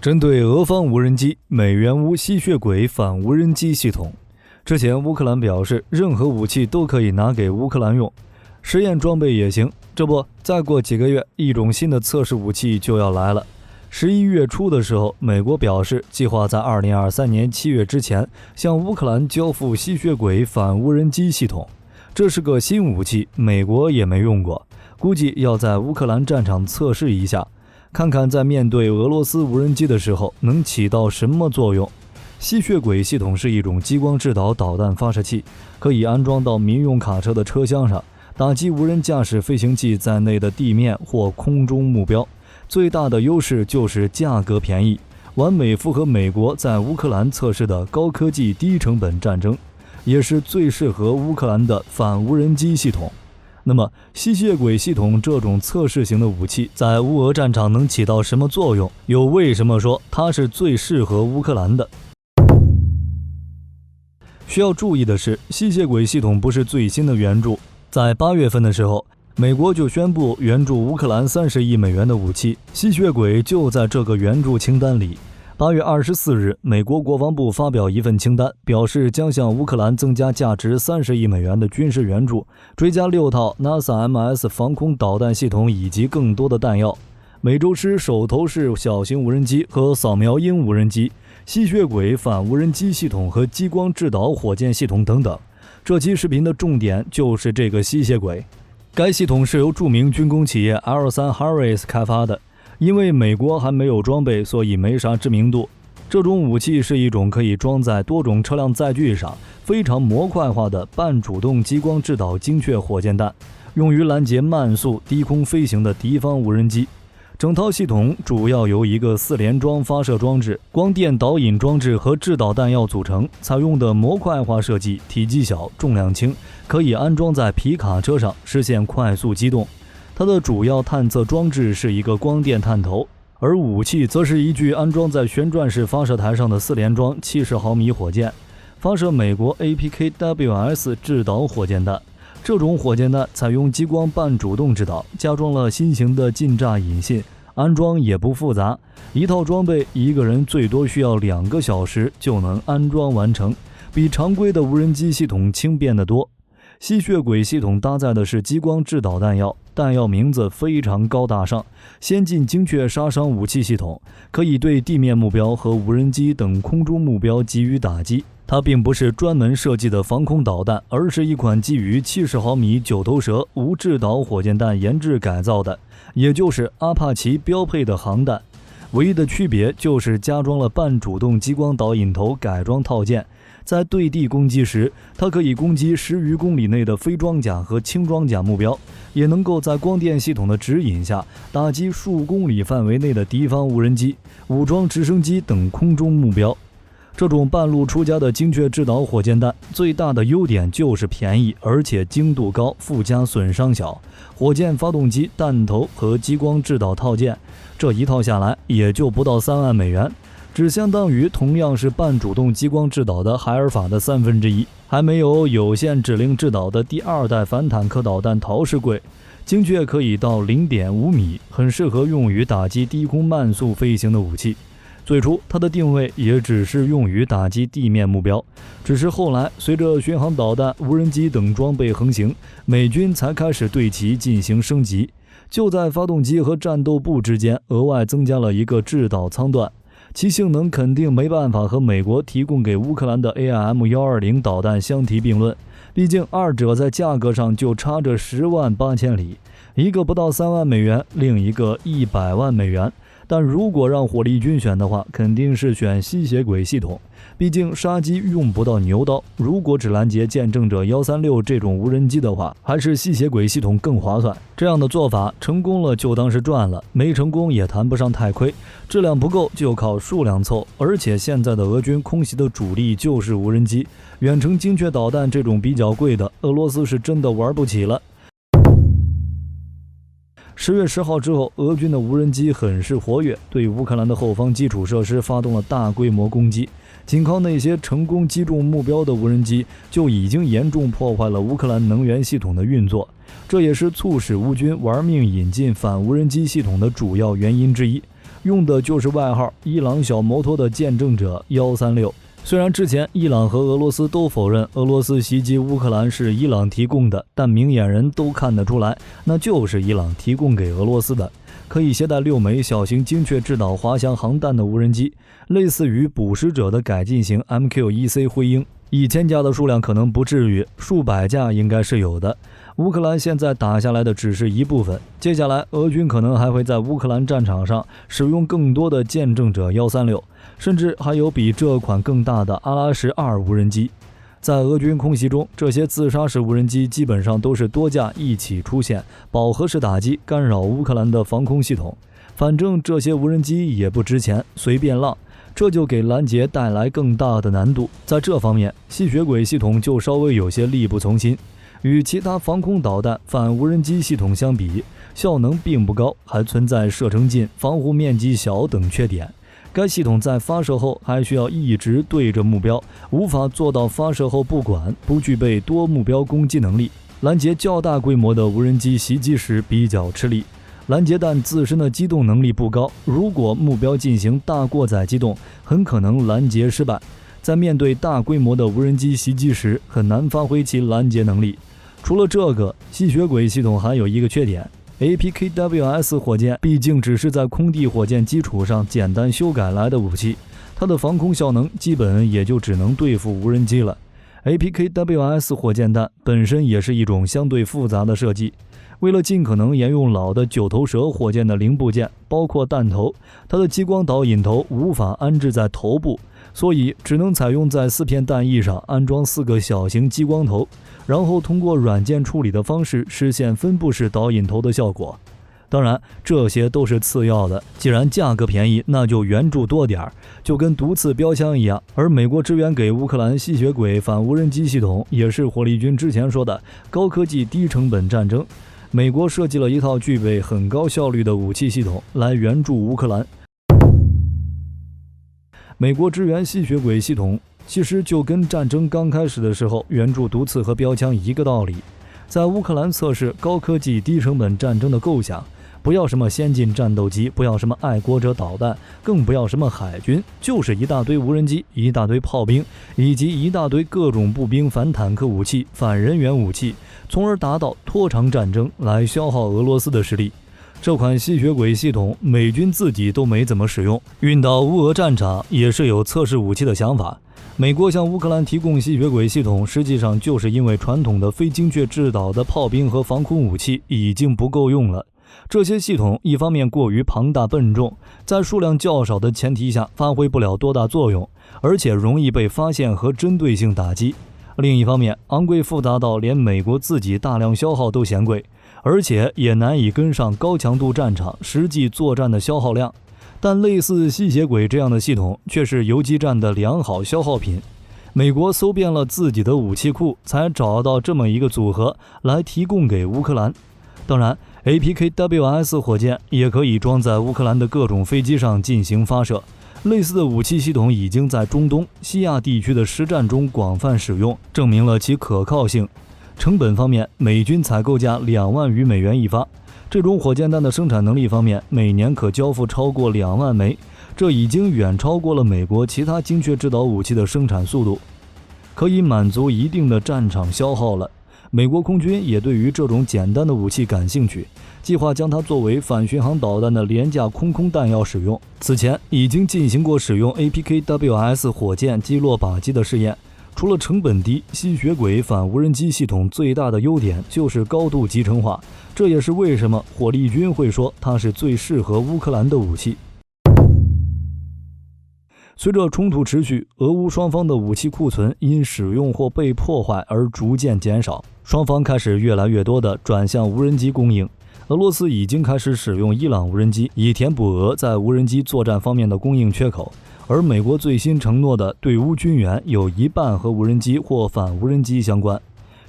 针对俄方无人机，美援乌吸血鬼反无人机系统。之前乌克兰表示，任何武器都可以拿给乌克兰用，实验装备也行。这不，再过几个月，一种新的测试武器就要来了。11月初的时候，美国表示计划在2023年7月之前向乌克兰交付吸血鬼反无人机系统。这是个新武器，美国也没用过，估计要在乌克兰战场测试一下，看看在面对俄罗斯无人机的时候能起到什么作用。吸血鬼系统是一种激光制导导弹发射器，可以安装到民用卡车的车厢上，打击无人驾驶飞行器在内的地面或空中目标。最大的优势就是价格便宜，完美符合美国在乌克兰测试的高科技低成本战争，也是最适合乌克兰的反无人机系统。那么吸血鬼系统这种测试型的武器在乌俄战场能起到什么作用？又为什么说它是最适合乌克兰的？需要注意的是，吸血鬼系统不是最新的援助，在8月份的时候，美国就宣布援助乌克兰30亿美元的武器，吸血鬼就在这个援助清单里。8月24日，美国国防部发表一份清单，表示将向乌克兰增加价值30亿美元的军事援助，追加6套 NASAMS 防空导弹系统以及更多的弹药。美洲狮手头式小型无人机和扫描鹰无人机、吸血鬼反无人机系统和激光制导火箭系统等等。这期视频的重点就是这个吸血鬼。该系统是由著名军工企业 L3 Harris 开发的，因为美国还没有装备，所以没啥知名度。这种武器是一种可以装在多种车辆载具上、非常模块化的半主动激光制导精确火箭弹，用于拦截慢速低空飞行的敌方无人机。整套系统主要由一个4联装发射装置、光电导引装置和制导弹药组成，采用的模块化设计，体积小，重量轻，可以安装在皮卡车上，实现快速机动。它的主要探测装置是一个光电探头，而武器则是一具安装在旋转式发射台上的4联装70毫米火箭，发射美国 APKWS 制导火箭弹。这种火箭弹采用激光半主动制导，加装了新型的近炸引信，安装也不复杂，一套装备一个人最多需要2个小时就能安装完成，比常规的无人机系统轻便得多。吸血鬼系统搭载的是激光制导弹药，弹药名字非常高大上，先进精确杀伤武器系统，可以对地面目标和无人机等空中目标给予打击。它并不是专门设计的防空导弹，而是一款基于70毫米9头蛇无制导火箭弹研制改造的，也就是阿帕奇标配的航弹。唯一的区别就是加装了半主动激光导引头改装套件，在对地攻击时，它可以攻击10余公里内的非装甲和轻装甲目标，也能够在光电系统的指引下打击数公里范围内的敌方无人机、武装直升机等空中目标。这种半路出家的精确制导火箭弹最大的优点就是便宜，而且精度高，附加损伤小。火箭发动机、弹头和激光制导套件，这一套下来也就不到3万美元，只相当于同样是半主动激光制导的海尔法的1/3，还没有有线指令制导的第2代反坦克导弹陶氏贵。精确可以到 0.5 米，很适合用于打击低空慢速飞行的武器。最初它的定位也只是用于打击地面目标，只是后来随着巡航导弹、无人机等装备横行，美军才开始对其进行升级，就在发动机和战斗部之间额外增加了一个制导舱段，其性能肯定没办法和美国提供给乌克兰的 AIM-120 导弹相提并论，毕竟二者在价格上就差着10万8千里，一个不到3万美元，另一个100万美元。但如果让火力军选的话，肯定是选吸血鬼系统，毕竟杀机用不到牛刀，如果只拦截见证者136这种无人机的话，还是吸血鬼系统更划算。这样的做法成功了就当是赚了，没成功也谈不上太亏，质量不够就靠数量凑，而且现在的俄军空袭的主力就是无人机，远程精确导弹这种比较贵的，俄罗斯是真的玩不起了。10月10号之后，俄军的无人机很是活跃，对乌克兰的后方基础设施发动了大规模攻击。仅靠那些成功击中目标的无人机，就已经严重破坏了乌克兰能源系统的运作。这也是促使乌军玩命引进反无人机系统的主要原因之一。用的就是外号伊朗小摩托的见证者136。虽然之前伊朗和俄罗斯都否认俄罗斯袭击乌克兰是伊朗提供的，但明眼人都看得出来，那就是伊朗提供给俄罗斯的。可以携带6枚小型精确制导滑翔航弹的无人机，类似于捕食者的改进型 MQ-1C 灰鹰。1000架的数量可能不至于，数百架应该是有的。乌克兰现在打下来的只是一部分，接下来俄军可能还会在乌克兰战场上使用更多的见证者136，甚至还有比这款更大的阿拉什2无人机。在俄军空袭中，这些自杀式无人机基本上都是多架一起出现，饱和式打击，干扰乌克兰的防空系统。反正这些无人机也不值钱，随便浪，这就给拦截带来更大的难度。在这方面，吸血鬼系统就稍微有些力不从心。与其他防空导弹、反无人机系统相比，效能并不高，还存在射程近、防护面积小等缺点。该系统在发射后还需要一直对着目标，无法做到发射后不管，不具备多目标攻击能力。拦截较大规模的无人机袭击时比较吃力。拦截弹自身的机动能力不高，如果目标进行大过载机动，很可能拦截失败。在面对大规模的无人机袭击时，很难发挥其拦截能力。除了这个，吸血鬼系统还有一个缺点。APKWS 火箭毕竟只是在空地火箭基础上简单修改来的武器，它的防空效能基本也就只能对付无人机了。APKWS 火箭弹本身也是一种相对复杂的设计，为了尽可能沿用老的9头蛇火箭的零部件，包括弹头，它的激光导引头无法安置在头部，所以只能采用在4片弹翼上安装4个小型激光头，然后通过软件处理的方式实现分布式导引头的效果。当然，这些都是次要的，既然价格便宜，那就援助多点儿，就跟毒刺标枪一样。而美国支援给乌克兰吸血鬼反无人机系统，也是火力军之前说的高科技低成本战争。美国设计了一套具备很高效率的武器系统来援助乌克兰。美国支援吸血鬼系统其实就跟战争刚开始的时候援助毒刺和标枪一个道理，在乌克兰测试高科技低成本战争的构想。不要什么先进战斗机，不要什么爱国者导弹，更不要什么海军，就是一大堆无人机，一大堆炮兵，以及一大堆各种步兵、反坦克武器、反人员武器，从而达到拖长战争来消耗俄罗斯的实力。这款吸血鬼系统美军自己都没怎么使用，运到乌俄战场也是有测试武器的想法。美国向乌克兰提供吸血鬼系统，实际上就是因为传统的非精确制导的炮兵和防空武器已经不够用了。这些系统一方面过于庞大笨重，在数量较少的前提下发挥不了多大作用，而且容易被发现和针对性打击。另一方面，昂贵复杂到连美国自己大量消耗都嫌贵，而且也难以跟上高强度战场实际作战的消耗量。但类似吸血鬼这样的系统却是游击战的良好消耗品。美国搜遍了自己的武器库，才找到这么一个组合来提供给乌克兰。当然，APKWS 火箭也可以装在乌克兰的各种飞机上进行发射。类似的武器系统已经在中东、西亚地区的实战中广泛使用，证明了其可靠性。成本方面，美军采购价2万余美元一发。这种火箭弹的生产能力方面，每年可交付超过2万枚，这已经远超过了美国其他精确制导武器的生产速度，可以满足一定的战场消耗了。美国空军也对于这种简单的武器感兴趣，计划将它作为反巡航导弹的廉价空弹药使用。此前已经进行过使用 APKWS 火箭击落靶机的试验。除了成本低，吸血鬼反无人机系统最大的优点就是高度集成化，这也是为什么火力军会说它是最适合乌克兰的武器。随着冲突持续，俄乌双方的武器库存因使用或被破坏而逐渐减少，双方开始越来越多地转向无人机供应。俄罗斯已经开始使用伊朗无人机，以填补俄在无人机作战方面的供应缺口。而美国最新承诺的对乌军援有一半和无人机或反无人机相关。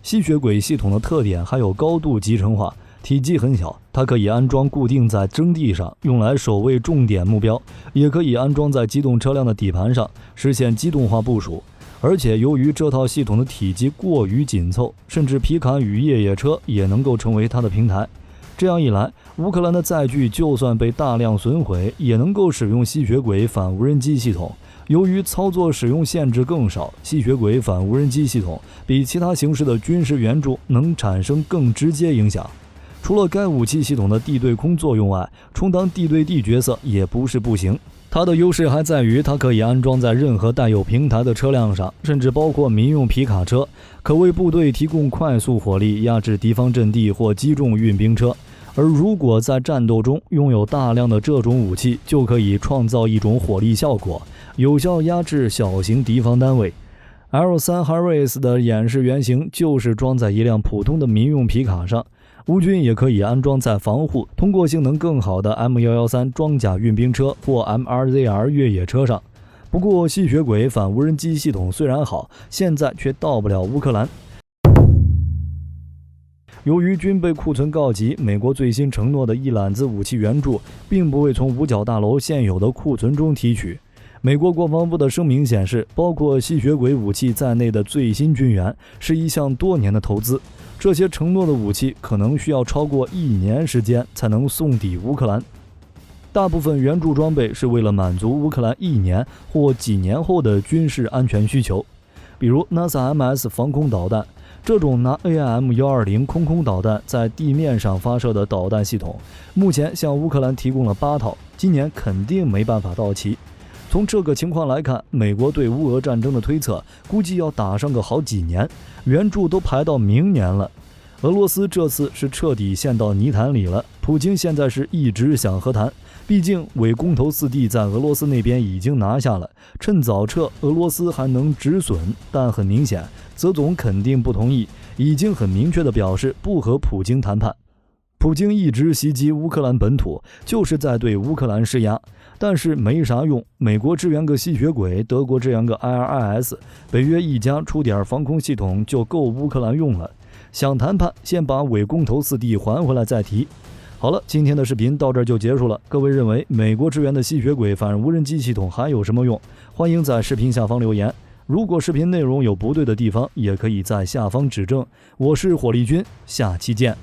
吸血鬼系统的特点还有高度集成化，体积很小，它可以安装固定在征地上，用来守卫重点目标，也可以安装在机动车辆的底盘上，实现机动化部署。而且由于这套系统的体积过于紧凑，甚至皮卡与越野车也能够成为它的平台。这样一来，乌克兰的载具就算被大量损毁，也能够使用吸血鬼反无人机系统。由于操作使用限制更少，吸血鬼反无人机系统比其他形式的军事援助能产生更直接影响。除了该武器系统的地对空作用外，充当地对地角色也不是不行。它的优势还在于它可以安装在任何带有平台的车辆上，甚至包括民用皮卡车，可为部队提供快速火力，压制敌方阵地或击中运兵车。而如果在战斗中拥有大量的这种武器，就可以创造一种火力效果，有效压制小型敌方单位。L3 Harris 的演示原型就是装在一辆普通的民用皮卡上，乌军也可以安装在防护、通过性能更好的 M113 装甲运兵车或 MRZR 越野车上。不过，吸血鬼反无人机系统虽然好，现在却到不了乌克兰。由于军备库存告急，美国最新承诺的一揽子武器援助并不会从五角大楼现有的库存中提取。美国国防部的声明显示，包括吸血鬼武器在内的最新军援是一项多年的投资，这些承诺的武器可能需要超过1年时间才能送抵乌克兰。大部分援助装备是为了满足乌克兰1年或几年后的军事安全需求，比如 NASAMS 防空导弹。这种拿 AIM-120 空空导弹在地面上发射的导弹系统，目前向乌克兰提供了8套，今年肯定没办法到齐。从这个情况来看，美国对乌俄战争的推测估计要打上个好几年，援助都排到明年了。俄罗斯这次是彻底陷到泥潭里了，普京现在是一直想和谈，毕竟伪公投4地在俄罗斯那边已经拿下了，趁早撤，俄罗斯还能止损。但很明显，泽总肯定不同意，已经很明确地表示不和普京谈判。普京一直袭击乌克兰本土，就是在对乌克兰施压，但是没啥用。美国支援个吸血鬼，德国支援个 IRIS， 北约一家出点防空系统就够乌克兰用了。想谈判，先把伪公投4地还回来再提。好了，今天的视频到这儿就结束了。各位认为美国支援的吸血鬼反无人机系统还有什么用？欢迎在视频下方留言。如果视频内容有不对的地方，也可以在下方指正。我是火力军，下期见。